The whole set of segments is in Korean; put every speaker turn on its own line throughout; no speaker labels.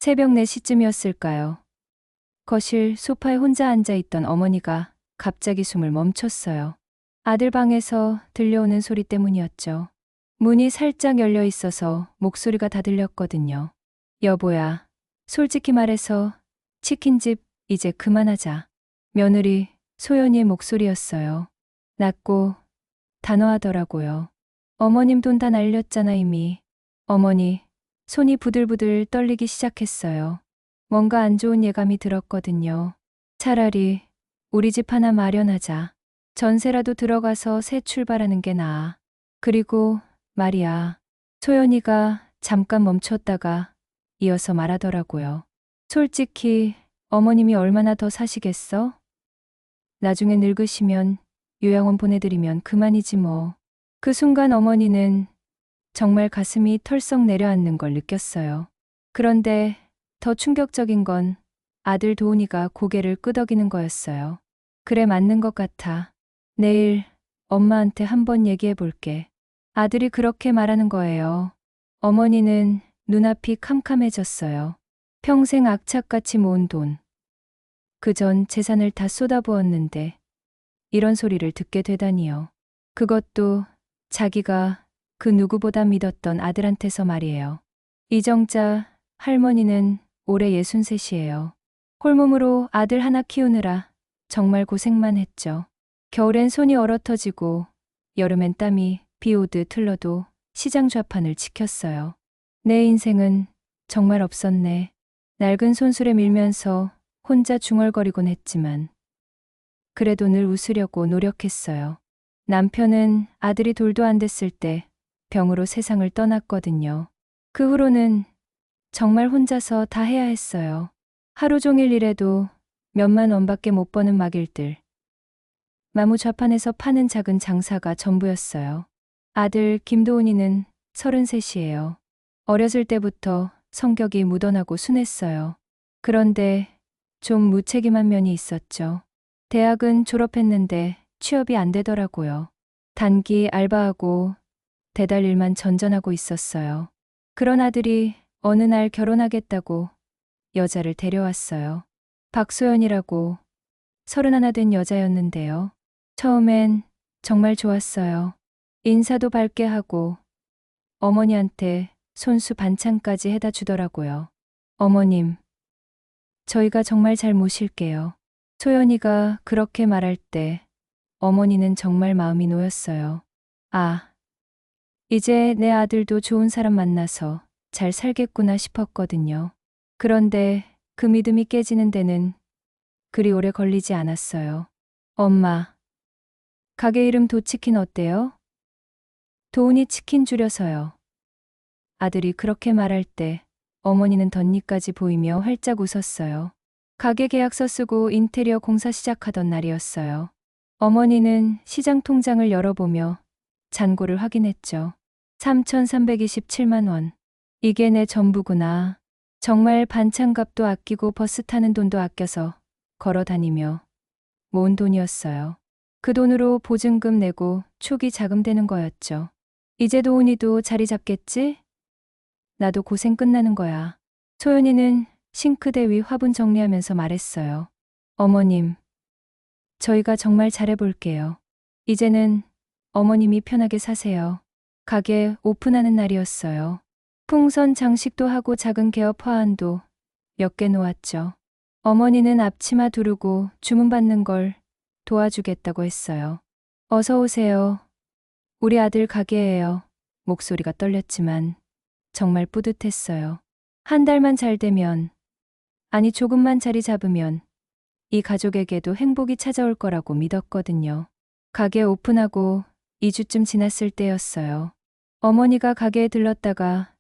새벽 4시쯤이었을까요? 거실 소파에 혼자 앉아있던 어머니가 갑자기 숨을 멈췄어요. 아들 방에서 들려오는 소리 때문이었죠. 문이 살짝 열려 있어서 목소리가 다 들렸거든요. 여보야, 솔직히 말해서 치킨집 이제 그만하자. 며느리 소연이의 목소리였어요. 낮고 단호하더라고요. 어머님 돈 다 날렸잖아 이미. 어머니, 손이 부들부들 떨리기 시작했어요. 뭔가 안 좋은 예감이 들었거든요. 차라리 우리 집 하나 마련하자. 전세라도 들어가서 새 출발하는 게 나아. 그리고 말이야. 소연이가 잠깐 멈췄다가 이어서 말하더라고요. 솔직히 어머님이 얼마나 더 사시겠어? 나중에 늙으시면 요양원 보내드리면 그만이지 뭐. 그 순간 어머니는 정말 가슴이 털썩 내려앉는 걸 느꼈어요. 그런데 더 충격적인 건 아들 도훈이가 고개를 끄덕이는 거였어요. 그래, 맞는 것 같아. 내일 엄마한테 한번 얘기해 볼게. 아들이 그렇게 말하는 거예요. 어머니는 눈앞이 캄캄해졌어요. 평생 악착같이 모은 돈. 그전 재산을 다 쏟아부었는데 이런 소리를 듣게 되다니요. 그것도 자기가 그 누구보다 믿었던 아들한테서 말이에요. 이정자 할머니는 올해 63이에요. 홀몸으로 아들 하나 키우느라 정말 고생만 했죠. 겨울엔 손이 얼어터지고 여름엔 땀이 비 오듯 흘러도 시장 좌판을 지켰어요. 내 인생은 정말 없었네. 낡은 손수레 밀면서 혼자 중얼거리곤 했지만 그래도 늘 웃으려고 노력했어요. 남편은 아들이 돌도 안 됐을 때 병으로 세상을 떠났거든요. 그 후로는 정말 혼자서 다 해야 했어요. 하루 종일 일해도 몇만 원밖에 못 버는 막일들. 마무 좌판에서 파는 작은 장사가 전부였어요. 아들 김도훈이는 33이에요. 어렸을 때부터 성격이 무던하고 순했어요. 그런데 좀 무책임한 면이 있었죠. 대학은 졸업했는데 취업이 안 되더라고요. 단기 알바하고 배달 일만 전전하고 있었어요. 그런 아들이 어느 날 결혼하겠다고 여자를 데려왔어요. 박소연이라고 31 된 여자였는데요. 처음엔 정말 좋았어요. 인사도 밝게 하고 어머니한테 손수 반찬까지 해다 주더라고요. 어머님, 저희가 정말 잘 모실게요. 소연이가 그렇게 말할 때 어머니는 정말 마음이 놓였어요. 아, 이제 내 아들도 좋은 사람 만나서 잘 살겠구나 싶었거든요. 그런데 그 믿음이 깨지는 데는 그리 오래 걸리지 않았어요. 엄마, 가게 이름 도치킨 어때요? 도훈이 치킨 줄여서요. 아들이 그렇게 말할 때 어머니는 덧니까지 보이며 활짝 웃었어요. 가게 계약서 쓰고 인테리어 공사 시작하던 날이었어요. 어머니는 시장 통장을 열어보며 잔고를 확인했죠. 3,327만 원. 이게 내 전부구나. 정말 반찬값도 아끼고 버스 타는 돈도 아껴서 걸어 다니며 모은 돈이었어요. 그 돈으로 보증금 내고 초기 자금 되는 거였죠. 이제 도훈이도 자리 잡겠지? 나도 고생 끝나는 거야. 소연이는 싱크대 위 화분 정리하면서 말했어요. 어머님, 저희가 정말 잘해볼게요. 이제는 어머님이 편하게 사세요. 가게 오픈하는 날이었어요. 풍선 장식도 하고 작은 개업 화환도 몇 개 놓았죠. 어머니는 앞치마 두르고 주문받는 걸 도와주겠다고 했어요. 어서 오세요. 우리 아들 가게예요. 목소리가 떨렸지만 정말 뿌듯했어요. 한 달만 잘 되면, 아니 조금만 자리 잡으면 이 가족에게도 행복이 찾아올 거라고 믿었거든요. 가게 오픈하고 2주쯤 지났을 때였어요. 어머니가 가게에 들렀다가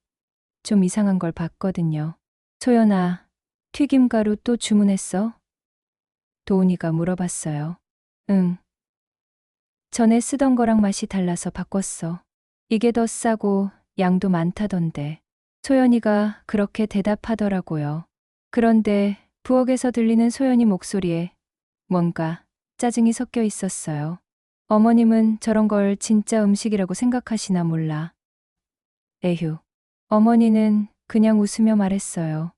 좀 이상한 걸 봤거든요. 소연아, 튀김가루 또 주문했어? 도훈이가 물어봤어요. 응. 전에 쓰던 거랑 맛이 달라서 바꿨어. 이게 더 싸고 양도 많다던데. 소연이가 그렇게 대답하더라고요. 그런데 부엌에서 들리는 소연이 목소리에 뭔가 짜증이 섞여 있었어요. 어머님은 저런 걸 진짜 음식이라고 생각하시나 몰라. 에휴. 어머니는 그냥 웃으며 말했어요.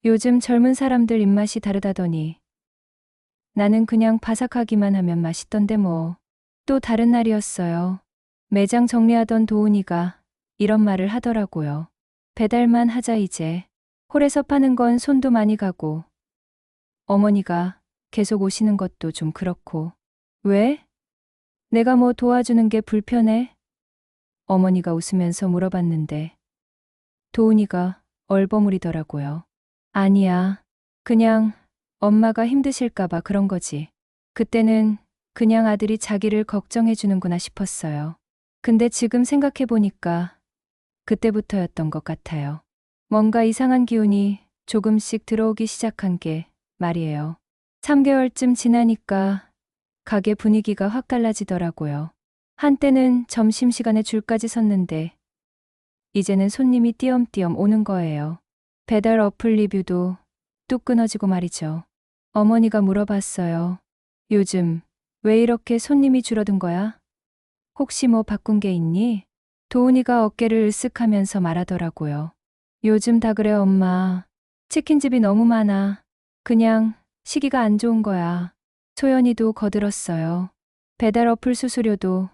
요즘 젊은 사람들 입맛이 다르다더니 나는 그냥 바삭하기만 하면 맛있던데 뭐. 또 다른 날이었어요. 매장 정리하던 도훈이가 이런 말을 하더라고요. 배달만 하자 이제. 홀에서 파는 건 손도 많이 가고 어머니가 계속 오시는 것도 좀 그렇고. 왜? 내가 뭐 도와주는 게 불편해? 어머니가 웃으면서 물어봤는데 도훈이가 얼버무리더라고요. 아니야. 그냥 엄마가 힘드실까봐 그런 거지. 그때는 그냥 아들이 자기를 걱정해 주는구나 싶었어요. 근데 지금 생각해보니까 그때부터였던 것 같아요. 뭔가 이상한 기운이 조금씩 들어오기 시작한 게 말이에요. 3개월쯤 지나니까 가게 분위기가 확 달라지더라고요. 한때는 점심시간에 줄까지 섰는데 이제는 손님이 띄엄띄엄 오는 거예요. 배달 어플 리뷰도 뚝 끊어지고 말이죠. 어머니가 물어봤어요. 요즘 왜 이렇게 손님이 줄어든 거야? 혹시 뭐 바꾼 게 있니? 도훈이가 어깨를 으쓱하면서 말하더라고요. 요즘 다 그래 엄마. 치킨집이 너무 많아. 그냥 시기가 안 좋은 거야. 소연이도 거들었어요. 배달 어플 수수료도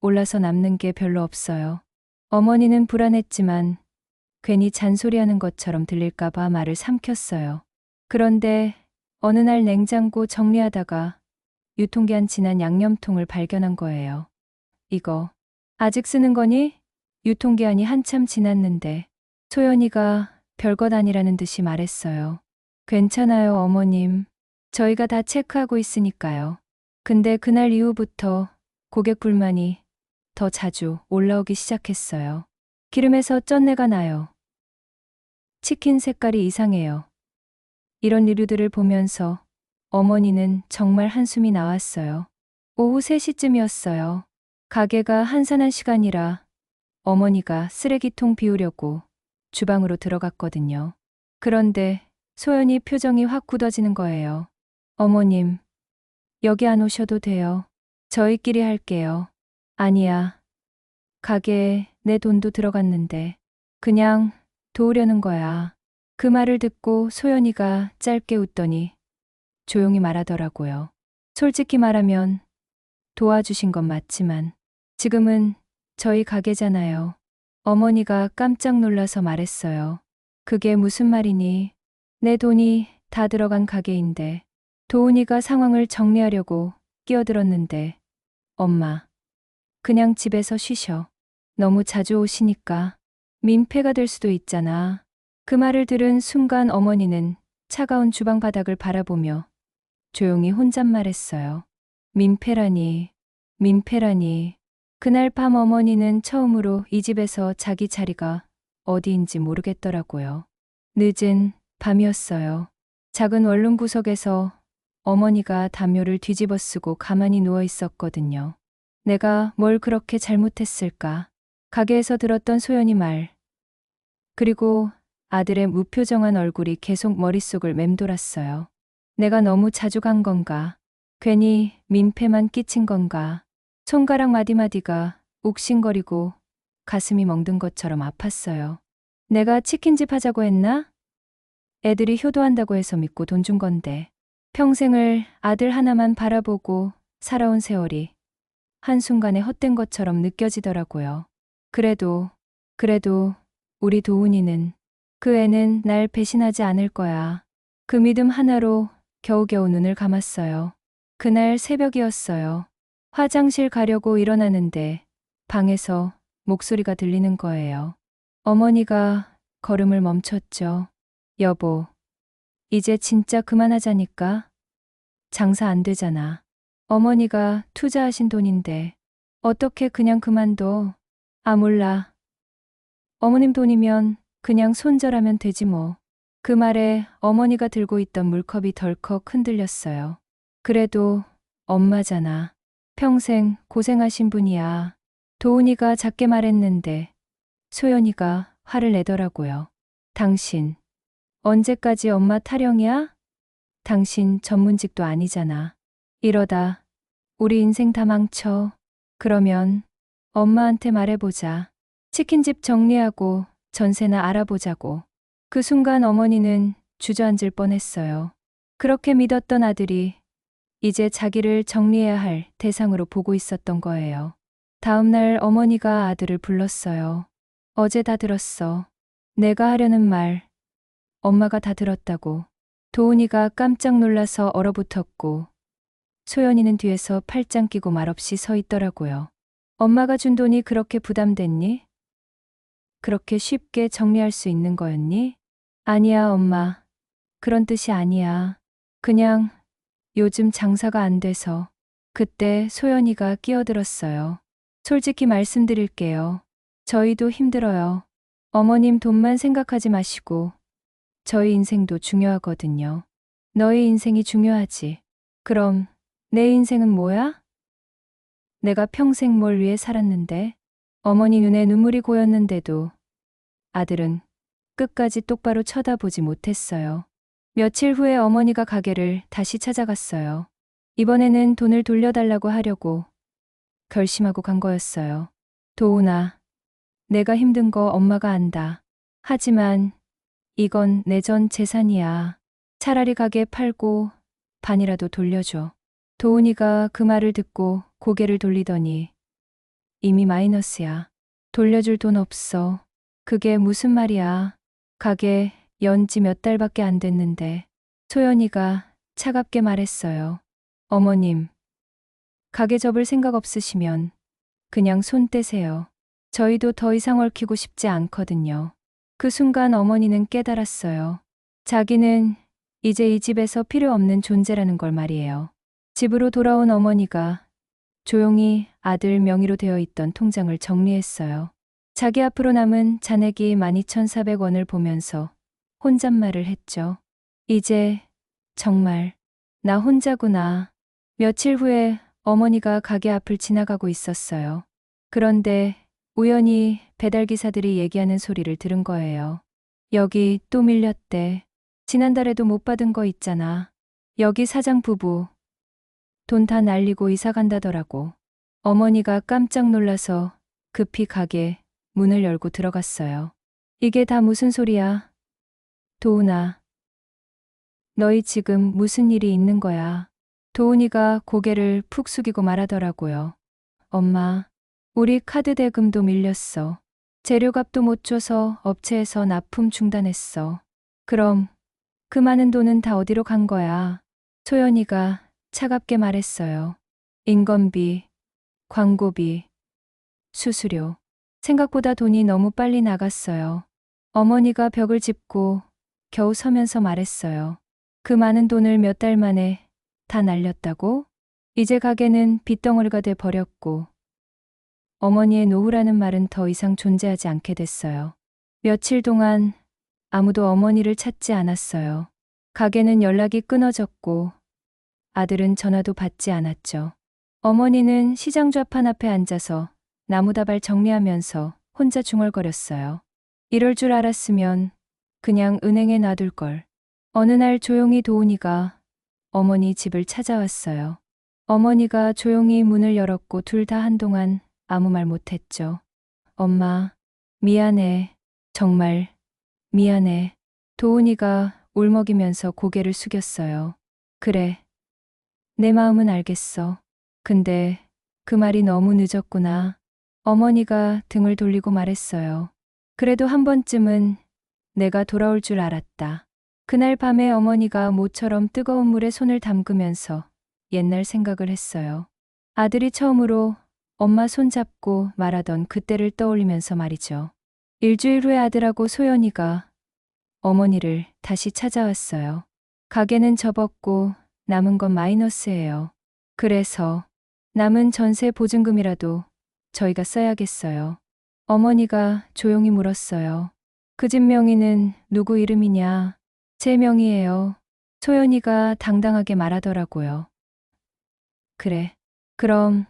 올라서 남는 게 별로 없어요. 어머니는 불안했지만 괜히 잔소리하는 것처럼 들릴까봐 말을 삼켰어요. 그런데 어느 날 냉장고 정리하다가 유통기한 지난 양념통을 발견한 거예요. 이거 아직 쓰는 거니? 유통기한이 한참 지났는데 소연이가 별것 아니라는 듯이 말했어요. 괜찮아요, 어머님. 저희가 다 체크하고 있으니까요. 근데 그날 이후부터 고객 불만이 더 자주 올라오기 시작했어요. 기름에서 쩐내가 나요. 치킨 색깔이 이상해요. 이런 리뷰들을 보면서 어머니는 정말 한숨이 나왔어요. 오후 3시쯤이었어요. 가게가 한산한 시간이라 어머니가 쓰레기통 비우려고 주방으로 들어갔거든요. 그런데 소연이 표정이 확 굳어지는 거예요. 어머님, 여기 안 오셔도 돼요. 저희끼리 할게요. 아니야. 가게에 내 돈도 들어갔는데 그냥 도우려는 거야. 그 말을 듣고 소연이가 짧게 웃더니 조용히 말하더라고요. 솔직히 말하면 도와주신 건 맞지만 지금은 저희 가게잖아요. 어머니가 깜짝 놀라서 말했어요. 그게 무슨 말이니? 내 돈이 다 들어간 가게인데. 도훈이가 상황을 정리하려고 끼어들었는데 엄마, 그냥 집에서 쉬셔. 너무 자주 오시니까 민폐가 될 수도 있잖아. 그 말을 들은 순간 어머니는 차가운 주방 바닥을 바라보며 조용히 혼잣말했어요. 민폐라니, 민폐라니. 그날 밤 어머니는 처음으로 이 집에서 자기 자리가 어디인지 모르겠더라고요. 늦은 밤이었어요. 작은 원룸 구석에서 어머니가 담요를 뒤집어 쓰고 가만히 누워 있었거든요. 내가 뭘 그렇게 잘못했을까? 가게에서 들었던 소연이 말. 그리고 아들의 무표정한 얼굴이 계속 머릿속을 맴돌았어요. 내가 너무 자주 간 건가? 괜히 민폐만 끼친 건가? 손가락 마디마디가 욱신거리고 가슴이 멍든 것처럼 아팠어요. 내가 치킨집 하자고 했나? 애들이 효도한다고 해서 믿고 돈 준 건데. 평생을 아들 하나만 바라보고 살아온 세월이 한순간에 헛된 것처럼 느껴지더라고요. 그래도 우리 도훈이는 그 애는 날 배신하지 않을 거야. 그 믿음 하나로 겨우겨우 눈을 감았어요. 그날 새벽이었어요. 화장실 가려고 일어나는데 방에서 목소리가 들리는 거예요. 어머니가 걸음을 멈췄죠. 여보, 이제 진짜 그만하자니까. 장사 안 되잖아. 어머니가 투자하신 돈인데 어떻게 그냥 그만둬. 아 몰라. 어머님 돈이면 그냥 손절하면 되지 뭐. 그 말에 어머니가 들고 있던 물컵이 덜컥 흔들렸어요. 그래도 엄마잖아. 평생 고생하신 분이야. 도훈이가 작게 말했는데 소연이가 화를 내더라고요. 당신 언제까지 엄마 타령이야? 당신 전문직도 아니잖아. 이러다 우리 인생 다 망쳐. 그러면 엄마한테 말해보자. 치킨집 정리하고 전세나 알아보자고. 그 순간 어머니는 주저앉을 뻔했어요. 그렇게 믿었던 아들이 이제 자기를 정리해야 할 대상으로 보고 있었던 거예요. 다음 날 어머니가 아들을 불렀어요. 어제 다 들었어. 내가 하려는 말 엄마가 다 들었다고. 도훈이가 깜짝 놀라서 얼어붙었고 소연이는 뒤에서 팔짱 끼고 말없이 서 있더라고요. 엄마가 준 돈이 그렇게 부담됐니? 그렇게 쉽게 정리할 수 있는 거였니? 아니야, 엄마. 그런 뜻이 아니야. 그냥 요즘 장사가 안 돼서. 그때 소연이가 끼어들었어요. 솔직히 말씀드릴게요. 저희도 힘들어요. 어머님 돈만 생각하지 마시고 저희 인생도 중요하거든요. 너희 인생이 중요하지. 그럼 내 인생은 뭐야? 내가 평생 뭘 위해 살았는데? 어머니 눈에 눈물이 고였는데도 아들은 끝까지 똑바로 쳐다보지 못했어요. 며칠 후에 어머니가 가게를 다시 찾아갔어요. 이번에는 돈을 돌려달라고 하려고 결심하고 간 거였어요. 도훈아, 내가 힘든 거 엄마가 안다. 하지만 이건 내 전 재산이야. 차라리 가게 팔고 반이라도 돌려줘. 도훈이가 그 말을 듣고 고개를 돌리더니 이미 마이너스야. 돌려줄 돈 없어. 그게 무슨 말이야. 가게 연지 몇 달밖에 안 됐는데. 소연이가 차갑게 말했어요. 어머님, 가게 접을 생각 없으시면 그냥 손 떼세요. 저희도 더 이상 얽히고 싶지 않거든요. 그 순간 어머니는 깨달았어요. 자기는 이제 이 집에서 필요 없는 존재라는 걸 말이에요. 집으로 돌아온 어머니가 조용히 아들 명의로 되어 있던 통장을 정리했어요. 자기 앞으로 남은 잔액이 12,400원을 보면서 혼잣말을 했죠. 이제 정말 나 혼자구나. 며칠 후에 어머니가 가게 앞을 지나가고 있었어요. 그런데 우연히 배달기사들이 얘기하는 소리를 들은 거예요. 여기 또 밀렸대. 지난달에도 못 받은 거 있잖아. 여기 사장 부부 돈 다 날리고 이사 간다더라고. 어머니가 깜짝 놀라서 급히 가게 문을 열고 들어갔어요. 이게 다 무슨 소리야? 도훈아, 너희 지금 무슨 일이 있는 거야? 도훈이가 고개를 푹 숙이고 말하더라고요. 엄마, 우리 카드 대금도 밀렸어. 재료값도 못 줘서 업체에서 납품 중단했어. 그럼 그 많은 돈은 다 어디로 간 거야? 소연이가 차갑게 말했어요. 인건비, 광고비, 수수료. 생각보다 돈이 너무 빨리 나갔어요. 어머니가 벽을 짚고 겨우 서면서 말했어요. 그 많은 돈을 몇 달 만에 다 날렸다고? 이제 가게는 빚덩어리가 돼 버렸고 어머니의 노후라는 말은 더 이상 존재하지 않게 됐어요. 며칠 동안 아무도 어머니를 찾지 않았어요. 가게는 연락이 끊어졌고 아들은 전화도 받지 않았죠. 어머니는 시장 좌판 앞에 앉아서 나무다발 정리하면서 혼자 중얼거렸어요. 이럴 줄 알았으면 그냥 은행에 놔둘 걸. 어느 날 조용히 도훈이가 어머니 집을 찾아왔어요. 어머니가 조용히 문을 열었고 둘 다 한동안 아무 말 못했죠. 엄마, 미안해. 정말 미안해. 도훈이가 울먹이면서 고개를 숙였어요. 그래. 내 마음은 알겠어. 근데 그 말이 너무 늦었구나. 어머니가 등을 돌리고 말했어요. 그래도 한 번쯤은 내가 돌아올 줄 알았다. 그날 밤에 어머니가 모처럼 뜨거운 물에 손을 담그면서 옛날 생각을 했어요. 아들이 처음으로 엄마 손잡고 말하던 그때를 떠올리면서 말이죠. 일주일 후에 아들하고 소연이가 어머니를 다시 찾아왔어요. 가게는 접었고 남은 건 마이너스예요. 그래서 남은 전세 보증금이라도 저희가 써야겠어요. 어머니가 조용히 물었어요. 그 집 명의는 누구 이름이냐? 제 명의예요. 소연이가 당당하게 말하더라고요. 그래. 그럼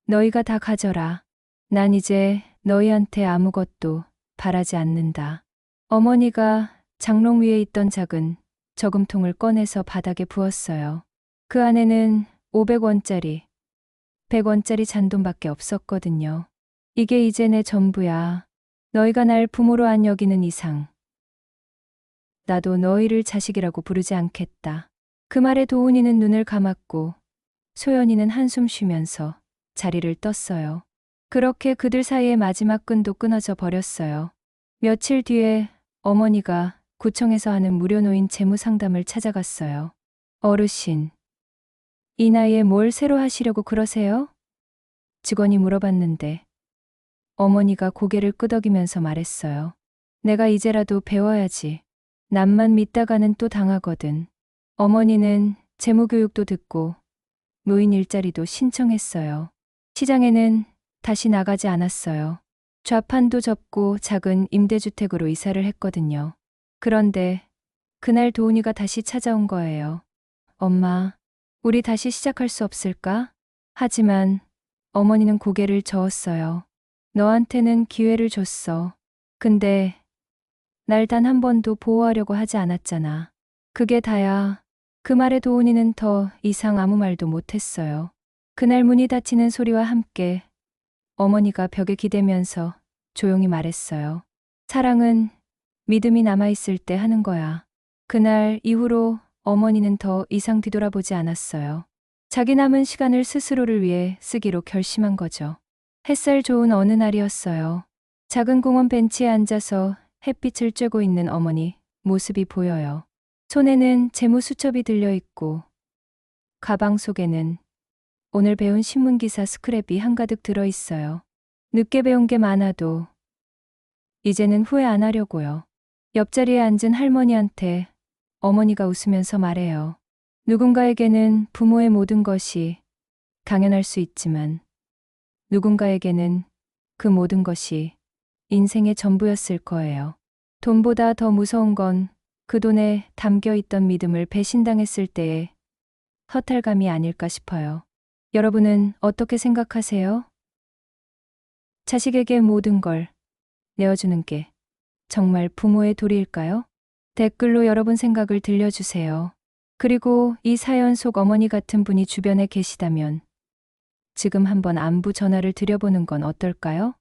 너희가 다 가져라. 난 이제 너희한테 아무것도 바라지 않는다. 어머니가 장롱 위에 있던 작은 저금통을 꺼내서 바닥에 부었어요. 그 안에는 500원짜리, 100원짜리 잔돈밖에 없었거든요. 이게 이제 내 전부야. 너희가 날 부모로 안 여기는 이상 나도 너희를 자식이라고 부르지 않겠다. 그 말에 도훈이는 눈을 감았고 소연이는 한숨 쉬면서 자리를 떴어요. 그렇게 그들 사이의 마지막 끈도 끊어져 버렸어요. 며칠 뒤에 어머니가 구청에서 하는 무료 노인 재무 상담을 찾아갔어요. 어르신, 이 나이에 뭘 새로 하시려고 그러세요? 직원이 물어봤는데 어머니가 고개를 끄덕이면서 말했어요. 내가 이제라도 배워야지. 남만 믿다가는 또 당하거든. 어머니는 재무교육도 듣고 노인 일자리도 신청했어요. 시장에는 다시 나가지 않았어요. 좌판도 접고 작은 임대주택으로 이사를 했거든요. 그런데 그날 도훈이가 다시 찾아온 거예요. 엄마, 우리 다시 시작할 수 없을까? 하지만 어머니는 고개를 저었어요. 너한테는 기회를 줬어. 근데 날 단 한 번도 보호하려고 하지 않았잖아. 그게 다야. 그 말에 도훈이는 더 이상 아무 말도 못했어요. 그날 문이 닫히는 소리와 함께 어머니가 벽에 기대면서 조용히 말했어요. 사랑은 믿음이 남아있을 때 하는 거야. 그날 이후로 어머니는 더 이상 뒤돌아보지 않았어요. 자기 남은 시간을 스스로를 위해 쓰기로 결심한 거죠. 햇살 좋은 어느 날이었어요. 작은 공원 벤치에 앉아서 햇빛을 쬐고 있는 어머니 모습이 보여요. 손에는 재무 수첩이 들려 있고 가방 속에는 오늘 배운 신문기사 스크랩이 한가득 들어 있어요. 늦게 배운 게 많아도 이제는 후회 안 하려고요. 옆자리에 앉은 할머니한테 어머니가 웃으면서 말해요. 누군가에게는 부모의 모든 것이 당연할 수 있지만 누군가에게는 그 모든 것이 인생의 전부였을 거예요. 돈보다 더 무서운 건 그 돈에 담겨 있던 믿음을 배신당했을 때의 허탈감이 아닐까 싶어요. 여러분은 어떻게 생각하세요? 자식에게 모든 걸 내어주는 게 정말 부모의 도리일까요? 댓글로 여러분 생각을 들려주세요. 그리고 이 사연 속 어머니 같은 분이 주변에 계시다면 지금 한번 안부 전화를 드려보는 건 어떨까요?